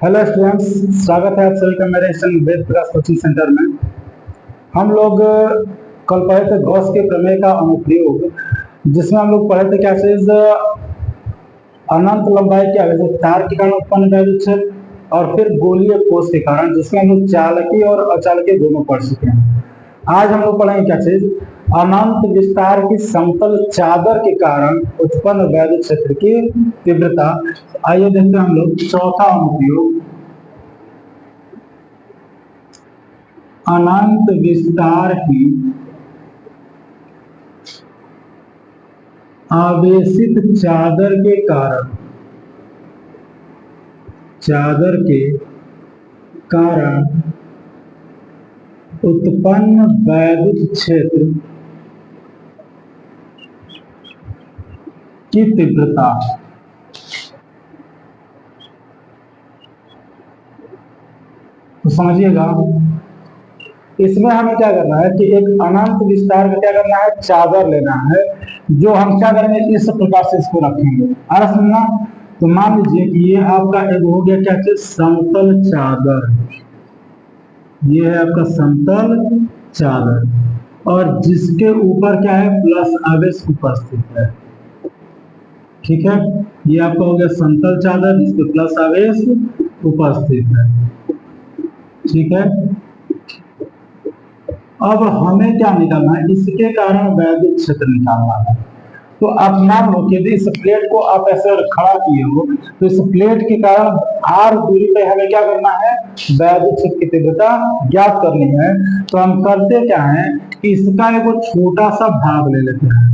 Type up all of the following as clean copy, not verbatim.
Hello students, स्वागत है आप सभी का मेरे instant Ved Prakash coaching centre में। हम लोग कल पढ़े थे गॉस के प्रमेय का अनुप्रयोग, जिसमें हम लोग पढ़े थे क्या चीज, अनंत लंबाई के आवेशित तार के कारण उत्पन्न वैद्युत क्षेत्र और फिर गोलीय कोष के कारण, जिसमें हम लोग चालकीय और अचालकीय दोनों पढ़ चुके हैं। आज हम लोग पढ़ेंगे क्या चीज, अनंत विस्तार की समतल चादर के कारण उत्पन्न वैद्युत क्षेत्र की तीव्रता। आइए देखते हैं हम लोग चौथा अनुप्रयोग, अनंत विस्तार की आवेशित चादर के कारण उत्पन्न वैद्युत क्षेत्र की तीव्रता। तो समझिएगा, इसमें हमें क्या करना है कि एक अनंत विस्तार का क्या करना है, चादर लेना है, जो हम क्या करेंगे, इस प्रकार से इसको रखेंगे। आ रहा समझना? तो मान लीजिए कि ये आपका एक हो गया क्या चीज, समतल चादर। ये है आपका समतल चादर और जिसके ऊपर क्या है, प्लस आवेश उपस्थित है। ठीक है, ये आपका हो गया समतल चादर जिसपे प्लस आवेश उपस्थित है। ठीक है, अब हमें क्या निकालना है, इसके कारण वैद्युत क्षेत्र निकालना है। तो आप मान लो कि यदि इस प्लेट को आप ऐसे खड़ा किए हो, तो इस प्लेट के कारण r दूरी पे हमें क्या करना है, वैद्युत क्षेत्र की तीव्रता ज्ञात करनी है। तो हम करते क्या है, इसका एक छोटा सा भाग ले लेते हैं।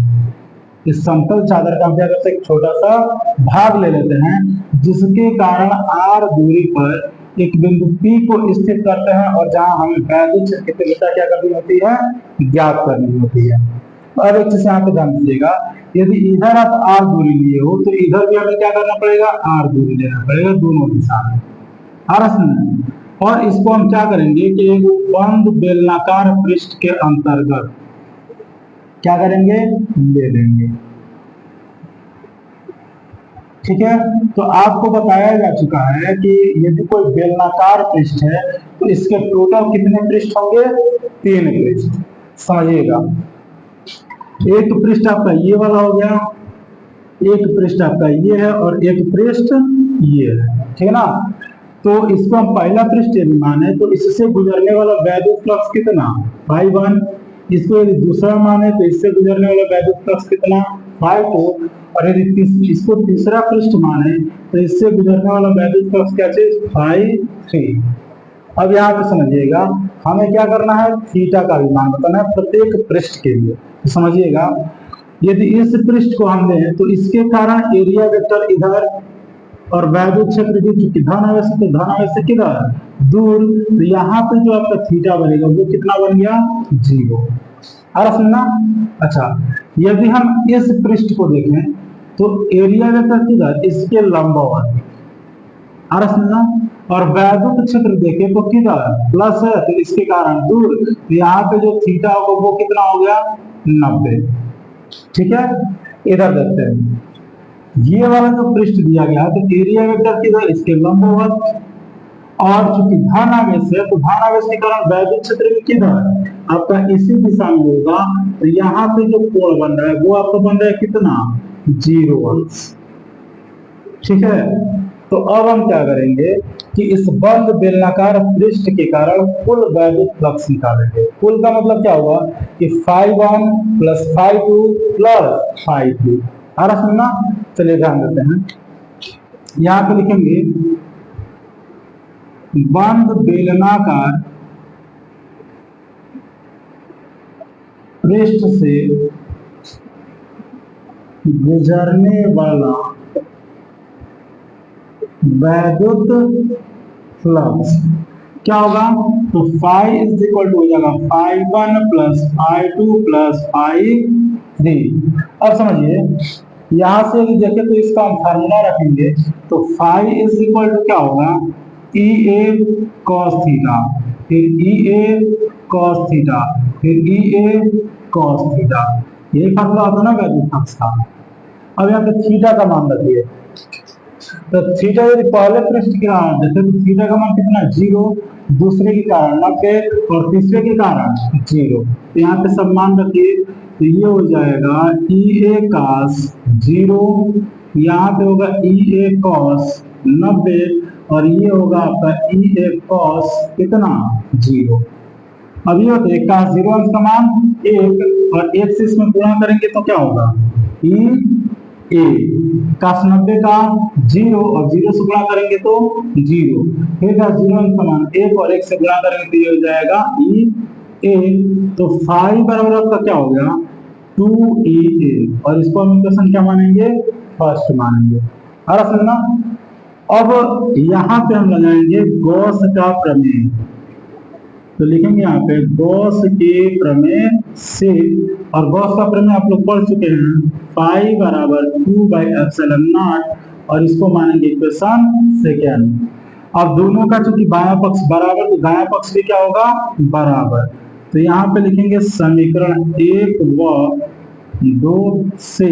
इस समतल चादर का हम क्या करते हैं, एक छोटा सा भाग ले लेते हैं, जिसके कारण r दूरी पर एक बिंदु P को स्थित करते हैं और जहां हमें वैद्युत क्षेत्र की तीव्रता क्या करनी होती है, ज्ञात करनी होती है। तो अब एक चीज यहाँ पे ध्यान दीजिएगा, यदि इधर आप r दूरी लिए हो तो इधर भी हमें क्या करना पड़ेगा, r दूरी लेना पड़ेगा दोनों दिशा में। और इसको हम क्या करेंगे कि एक बंद बेलनाकार पृष्ठ के अंतर्गत क्या करेंगे, ले लेंगे। ठीक है, तो आपको बताया जा चुका है कि यदि कोई बेलनाकार पृष्ठ है तो इसके टोटल कितने पृष्ठ होंगे, 3 पृष्ठ। समझिएगा, एक पृष्ठ आपका ये वाला हो गया, एक पृष्ठ आपका ये है और एक पृष्ठ ये है। ठीक है ना? तो इसको हम पहला पृष्ठ यदि माने तो इससे गुजरने वाला वैद्युत फ्लक्स कितना, ∅1। इसको यदि दूसरा माने तो इससे गुजरने वाला वैद्युत फ्लक्स कितना, ∅2। और यदि इसको तीसरा पृष्ठ माने तो इससे गुजरने वाला वैद्युत फ्लक्स क्या चीज, ∅3। अब यहाँ पे समझिएगा, हमें क्या करना है, थीटा का भी मान बताना है प्रत्येक पृष्ठ के लिए। तो समझिएगा, यदि इस पृष्ठ को हम लें तो इसके कारण एरिया वेक्टर इधर और वैद्युत क्षेत्र भी चूंकि धन आवेश तो धन आवेश से किधर दूर, तो यहाँ पे जो आपका थीटा बनेगा वो कितना बन गया, 0। आ समझना? अच्छा, यदि हम इस पृष्ठ को देखें तो एरिया वेक्टर किधर, इसके लंबवत। आ समझना? और वैद्युत क्षेत्र देखें तो किधर, प्लस है तो इसके कारण दूर, तो यहाँ पे जो थीटा होगा वो कितना हो गया, 90। ठीक है, इधर देखते हैं, ये वाला जो पृष्ठ दिया गया है तो एरिया वेक्टर किधर, इसके लंबवत। और चूंकि धन आवेश है तो धन आवेश के कारण वैद्युत क्षेत्र भी किधर, आपका इसी दिशा में होगा। तो यहाँ पे जो कोण बन रहा है वो आपका बन रहा है कितना, 0 अंश। ठीक है, तो अब हम क्या करेंगे कि इस बंद बेलनाकार पृष्ठ के कारण कुल वैद्युत फ्लक्स निकालेंगे। कुल का मतलब क्या हुआ कि ∅1 प्लस ∅2 प्लस ∅3। आ रहा समझना? चलिए ध्यान देते हैं, यहाँ पे लिखेंगे बंद बेलनाकार पृष्ठ से गुजरने वाला वैद्युत फ्लक्स क्या होगा, तो ∅ इज इक्वल टू हो जाएगा ∅1 प्लस ∅2 प्लस ∅3। अब समझिए, यहां से यदि देखें तो इसका हम फार्मूला रखेंगे तो ∅ इज इक्वल टू क्या होगा, EA cos थीटा, फिर EA cos थीटा, फिर EA cos थीटा। यही फार्मूला होता है ना वैद्युत फ्लक्स का। अब यहाँ पे थीटा का मान रखिए, तो थीटा यदि पहले पृष्ठ के कारण जैसे तो थीटा का मान कितना 0, दूसरे के कारण 90 और तीसरे के कारण 0। तो यहाँ पे सब मान रखिए। तो ये हो जाएगा ई ए cos 0, यहाँ पे होगा ई ए cos 90 और ये होगा आपका ई ए cos कितना 0। अब ये होता है cos 0 का मान 1 और 1 से इसमें गुणा करेंगे तो क्या होगा ई ए। cos 90 का 0 और 0 से गुणा करेंगे तो 0। फिर cos 0 का मान 1 और 1 से गुणा करेंगे तो ये हो जाएगा ई ए। तो फाई बराबर आपका क्या हो गया 2EA और इसको हम इक्वेशन क्या मानेंगे फर्स्ट मानेंगे। और समझना। अब यहाँ पे हम लगाएंगे गॉस का प्रमेय। तो लिखेंगे यहाँ पे गॉस के प्रमेय से, और गॉस का प्रमेय आप लोग पढ़ चुके हैं पाई बराबर 2/ε0 और इसको मानेंगे इक्वेशन सेकेंड। अब दोनों का चूंकि बायां पक्ष बराबर तो दायां पक्ष भी क्या होगा बराबर। तो यहाँ पे लिखेंगे समीकरण 1 व 2 से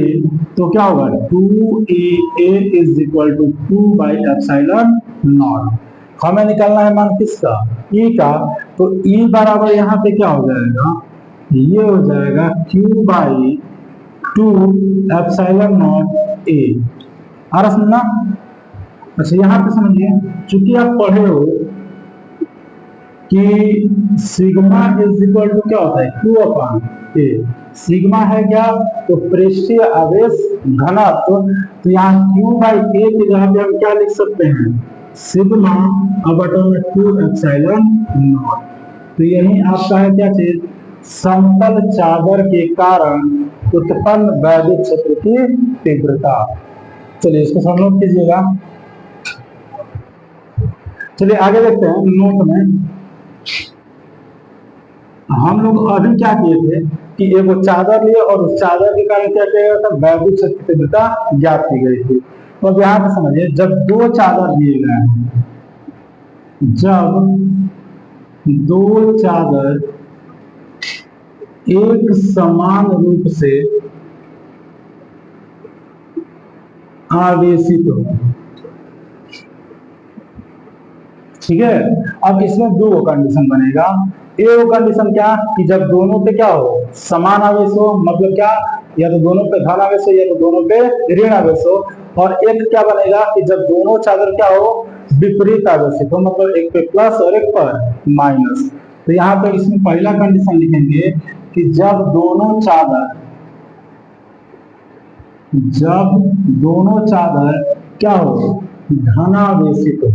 तो क्या होगा 2EA इज इक्वल टू 2/ε0। हमें निकालना है मान किसका E का। तो E बराबर यहाँ पे क्या हो जाएगा ये हो जाएगा Q/2ε0A। आ रहा समझना। अच्छा यहाँ पे समझिए चूंकि आप पढ़े हो कि सिग्मा इज इक्वल टू क्या होता है Q/A। सिग्मा है क्या तो पृष्ठीय आवेश घनत्व। तो यहाँ Q/A की जगह पे हम क्या लिख सकते हैं सिग्मा बटा में 2ε0। तो यही आपका है क्या चीज समतल चादर के कारण उत्पन्न वैद्युत क्षेत्र की तीव्रता। चलिए इसको सब नोट कीजिएगा। चलिए आगे देखते हैं नोट में। हम लोग अभी क्या किए थे कि एक चादर लिए और उस चादर के कारण क्या किया गया था वैद्युत क्षेत्र की तीव्रता ज्ञात की गई थी। तो अब यहाँ पे समझिए जब दो चादर लिए गए हैं, जब दो चादर एक समान रूप से आवेशित हो, ठीक है। अब इसमें दो कंडीशन बनेगा। एक कंडीशन क्या कि जब दोनों पे क्या हो समान आवेश हो, मतलब क्या या तो दोनों पे धन आवेश हो या तो दोनों पे ऋण आवेश हो। और एक क्या बनेगा कि जब दोनों चादर क्या हो विपरीत आवेशित हो, मतलब एक पे प्लस और एक पर माइनस। तो यहाँ पे इसमें पहला कंडीशन लिखेंगे कि जब दोनों चादर क्या हो धनावेशित हो,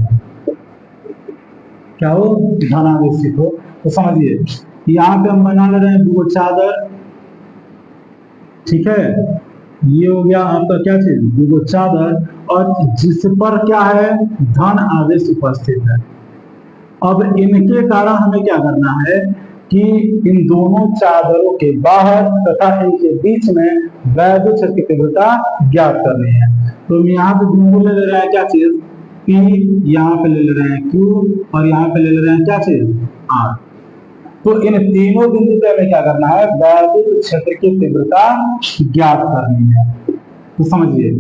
क्या हो धनावेशित हो। तो समझिए यहाँ पे हम बना ले रहे हैं दो चादर, ठीक है। ये हो गया आपका क्या चीज दो चादर और जिस पर क्या है धन आवेश उपस्थित है। अब इनके कारण हमें क्या करना है कि इन दोनों चादरों के बाहर तथा इनके बीच में वैद्युत क्षेत्र की तीव्रता ज्ञात करनी है। तो हम यहाँ पे बिंदु ले रहे हैं क्या चीज P, यहाँ पे ले रहे हैं Q और यहाँ पे ले रहे हैं क्या चीज R। तो इन तीनों बिंदु पे हमें क्या करना है वैद्युत क्षेत्र की तीव्रता ज्ञात करनी है। तो समझिए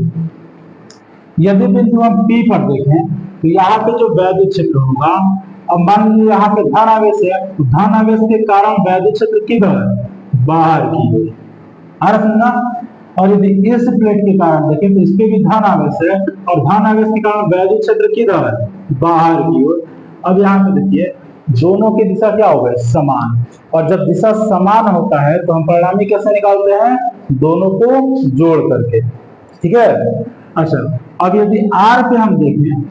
यदि बिंदु हम P पर देखें तो यहाँ पे जो वैद्युत क्षेत्र होगा, अब मान लीजिए यहाँ पे धन आवेश है तो धन आवेश के कारण वैद्युत क्षेत्र किधर बाहर की ओर। समझना। और यदि इस प्लेट के कारण देखें तो इसके भी धन आवेश है और धन आवेश के कारण वैद्युत क्षेत्र किधर बाहर की ओर। अब यहाँ पे देखिए दोनों की दिशा क्या होगा समान, और जब दिशा समान होता है तो हम परिणामी कैसे निकालते हैं दोनों को जोड़ करके, ठीक है। अच्छा अब यदि R पे हम देखें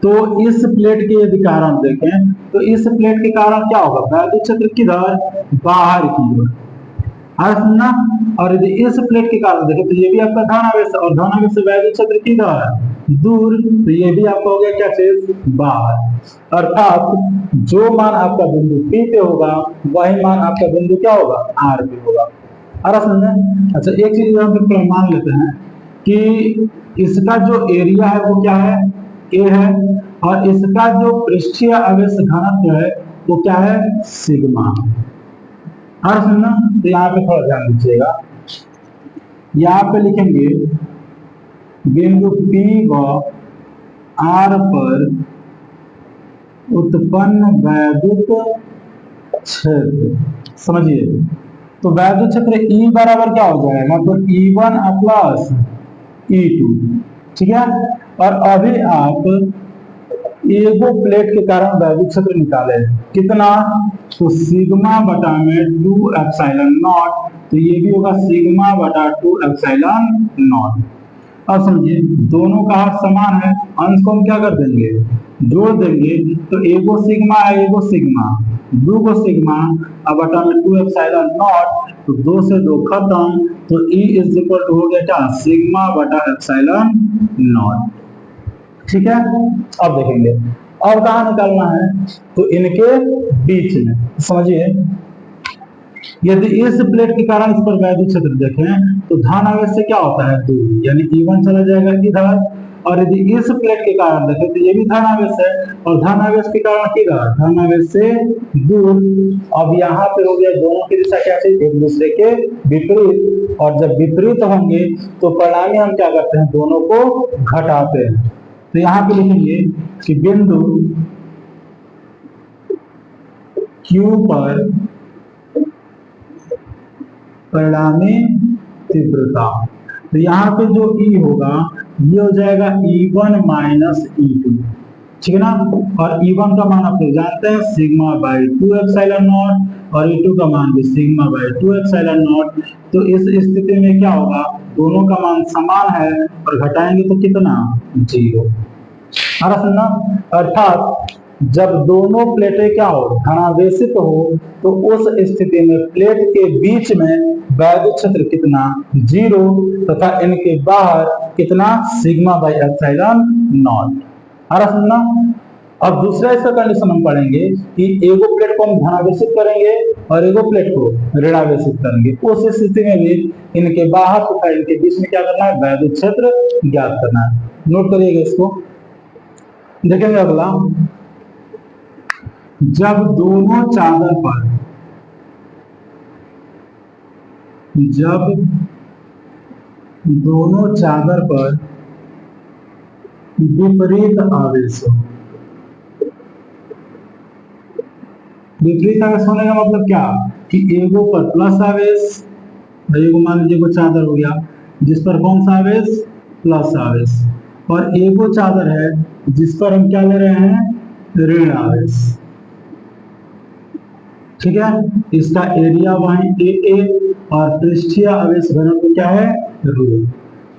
तो इस प्लेट के यदि कारण देखें तो इस प्लेट के कारण क्या होगा वैद्युत क्षेत्र किधर बाहर की ओर। ना। और यदि इस प्लेट के कारण देखें तो ये भी आपका धन आवेश और धन आवेश से वैद्युत क्षेत्र किधर दूर, तो ये भी आपका हो गया क्या चीज बाहर। अर्थात जो मान आपका बिंदु P पे होगा वही मान आपका बिंदु क्या होगा R पे होगा। समझे। अच्छा एक चीज हम मान लेते हैं कि इसका जो एरिया है वो क्या है A है और इसका जो पृष्ठीय आवेश घनत्व है वो क्या है सिग्मा। समझना। तो यहाँ पे थोड़ा ध्यान दीजिएगा, यहाँ पे लिखेंगे बिंदु P व आर पर उत्पन्न वैद्युत क्षेत्र, समझिए। तो वैद्युत क्षेत्र E बराबर क्या हो जाएगा, तो E1 प्लस E2, ठीक है। और अभी आप एगो प्लेट के कारण वैद्युत क्षेत्र निकाले कितना, तो सिग्मा बटा में 2 एप्सिलॉन नॉट, तो ये भी होगा सिग्मा बटा 2 एप्सिलॉन नॉट। अब समझिए दोनों का हाथ समान है, अंश को हम क्या कर देंगे, जोड़ देंगे, तो एगो सिग्मा है एगो सिग्मा, दो को सिग्मा अब बटा में 2 एप्सिलॉन नॉट, तो 2 से 2 खत्म, तो E इज इक्वल टू हो गया क्या, सिग्मा बटा एप्सिलॉन नॉट, ठीक है। अब देखेंगे अब कहाँ निकालना है, तो इनके बीच में, समझिए। यदि इस प्लेट के कारण इस पर वैद्युत क्षेत्र देखें तो धन आवेश से क्या होता है, दूर, यानी E1 चला जाएगा इधर, और यदि इस प्लेट के कारण देखें तो ये भी धन आवेश है, और धन आवेश के कारण किधर, धन आवेश से दूर। अब यहाँ पे हो गया दोनों की दिशा क्या चीज, एक दूसरे के विपरीत, और जब विपरीत होंगे तो परिणामी हम क्या करते हैं, दोनों को घटाते हैं। तो यहाँ पे लिखेंगे कि बिंदु Q पर परिणामी तीव्रता, तो यहाँ पे जो E होगा ये हो जाएगा E1 माइनस E2, ठीक है ना। और E1 का मान आप लोग जानते हैं सिग्मा बाई 2 एप्सिलॉन नॉट, और E2 का मान भी सिग्मा बाई 2 एप्सिलॉन नॉट। तो इस स्थिति में क्या होगा, दोनों का मान समान है, और घटाएंगे तो कितना, 0। सुनना, अर्थात जब दोनों प्लेटें क्या हो, धनावेशित हो, तो उस स्थिति में प्लेट के बीच में वैद्युत क्षेत्र कितना, 0, तथा इनके बाहर कितना, सिग्मा बाई एप्सिलॉन नॉट। सुनना, अब दूसरा इसका कंडीशन हम पढ़ेंगे कि एगो प्लेट को हम धनावेशित करेंगे और एगो प्लेट को ऋणावेशित करेंगे, उस स्थिति में भी इनके बाहर तथा इनके बीच में क्या करना है, वैद्युत क्षेत्र ज्ञात करना है। नोट करिएगा इसको। देखेंगे अगला, जब दोनों चादर पर विपरीत आवेश हो, विपरीत आवेश होने का मतलब क्या, कि एगो पर प्लस आवेश, एगो मान लीजिए वो चादर हो गया जिस पर कौन सा आवेश, प्लस आवेश, और एगो चादर है जिस पर हम क्या ले रहे हैं, ऋण आवेश, ठीक है। इसका एरिया वही ए और पृष्ठीय आवेश घनत्व क्या है, रो।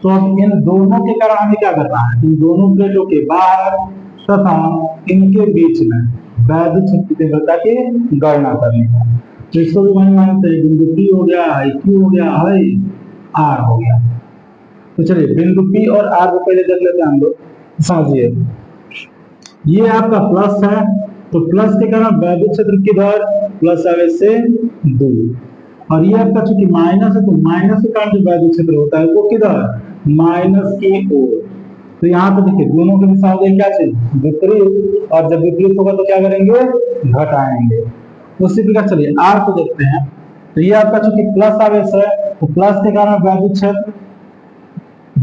तो अब इन दोनों के कारण हमें क्या करना है, इन दोनों प्लेटों के बाहर तथा इनके बीच में वैद्युत क्षेत्र तीव्रता की गणना करनी है। तो इसको भी वही मानते हैं, बिंदु P हो गया, हाई Q हो गया, हाई R हो गया। तो चलिए बिंदु P और R को पहले देख लेते हैं हम लोग, समझिए। ये आपका प्लस है, तो प्लस के कारण वैद्युत क्षेत्र किधर, प्लस आवेश से दूर, और ये आपका चूंकि माइनस है तो माइनस के कारण जो वैद्युत क्षेत्र होता है वो किधर, माइनस की ओर। तो यहाँ पे देखिए दोनों के दिशा हो गई क्या चीज, विपरीत, और जब विपरीत होगा तो क्या करेंगे, घटाएंगे। उसी प्रकार चलिए आर को देखते हैं, तो ये आपका चूंकि प्लस आवेश है तो प्लस के कारण वैद्युत क्षेत्र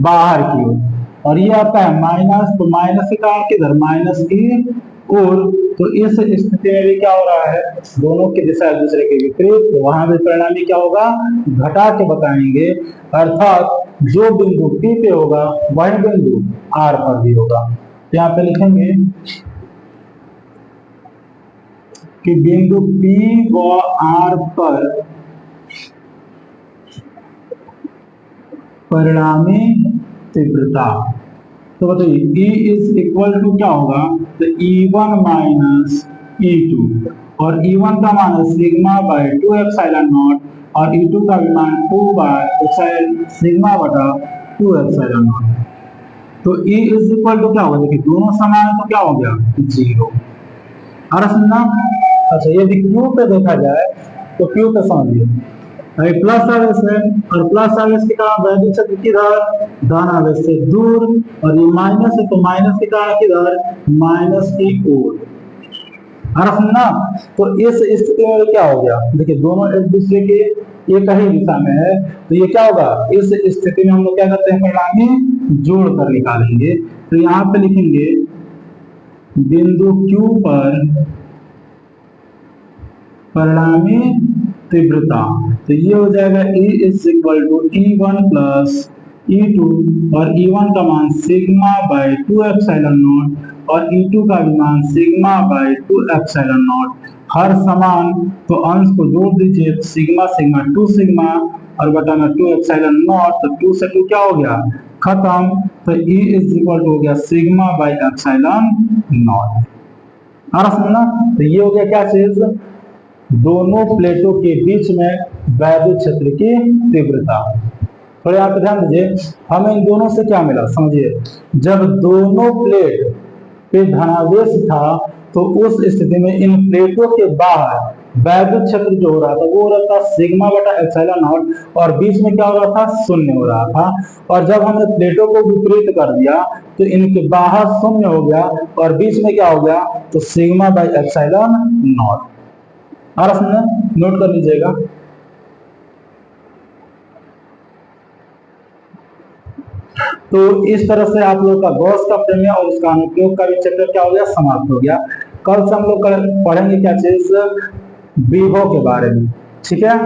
बाहर की ओर, और ये आता है माइनस, तो माइनस के कारण किधर, माइनस की ओर। तो इस स्थिति में भी क्या हो रहा है, दोनों की दिशा एक दूसरे के विपरीत, तो वहां भी परिणामी क्या होगा, घटा के बताएंगे, अर्थात जो बिंदु P पे होगा वही बिंदु R पर भी होगा। तो यहाँ पे लिखेंगे कि बिंदु P व R पर परिणामी तीव्रता, तो बताइए E इज इक्वल टू क्या होगा, तो E1 माइनस E2, और E1 का मान है सिग्मा बाई 2 एप्सिलॉन नॉट, और E2 का मान 2 बाई सिग्मा बटा 2 एप्सिलॉन नॉट। तो E इज इक्वल टू क्या होगा, देखिए दोनों समान है तो क्या हो गया, 0। और समझना, अच्छा यदि Q पे देखा जाए तो Q पे समझिए प्लस आवेश है, और प्लस आवेश के कारण वैद्युत क्षेत्र किधर, धन आवेश से दूर, और ये माइनस है तो माइनस के कारण किधर, माइनस की ओर। हर समझना। तो इस स्थिति में क्या हो गया, देखिए दोनों एक दूसरे के एक ही दिशा में है, तो ये क्या होगा, इस स्थिति में हम लोग क्या करते हैं, परिणामी जोड़ कर निकालेंगे। तो यहाँ पे लिखेंगे बिंदु Q पर परिणामी तीव्रता, तो ये हो जाएगा E is equal to E1 प्लस E2, और E1 का मान सिग्मा बाई 2 एप्सिलॉन नॉट और E2 का भी मान सिग्मा बाई 2 एप्सिलॉन नॉट। हर समान तो अंश को जोड़ दीजिए, तो सिग्मा सिग्मा 2 सिग्मा और बटा में 2 एप्सिलॉन नॉट, तो 2 से 2 क्या हो गया, खत्म। तो E इज इक्वल टू हो गया सिग्मा बाई एप्सिलॉन नॉट। आ रहा समझना। तो ये हो गया क्या चीज, दोनों प्लेटों के बीच में वैद्युत क्षेत्र की तीव्रता। थोड़े यहाँ पे ध्यान दीजिए, हमें इन दोनों से क्या मिला समझिए, जब दोनों प्लेट पे धनावेश था तो उस स्थिति में इन प्लेटों के बाहर वैद्युत क्षेत्र जो हो रहा था वो हो रहा था सिग्मा बटा एप्सिलॉन नॉट, और बीच में क्या हो रहा था, शून्य हो रहा था। और जब हमने प्लेटों को विपरीत कर दिया तो इनके बाहर शून्य हो गया और बीच में क्या हो गया, तो सिग्मा बाई एप्सिलॉन नॉट। आ रहा समझ, नोट कर लीजिएगा। तो इस तरह से आप लोग का गॉस का प्रमेय और उसका अनुप्रयोग का भी चैप्टर क्या हो गया, समाप्त हो गया। कल से हम लोग पढ़ेंगे क्या चीज, विभव के बारे में, ठीक है।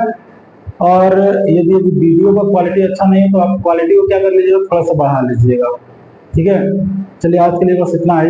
और यदि वीडियो का क्वालिटी अच्छा नहीं है तो आप क्वालिटी को क्या कर लीजिएगा, थोड़ा सा बढ़ा लीजिएगा, ठीक है। चलिए आज के लिए बस इतना ही।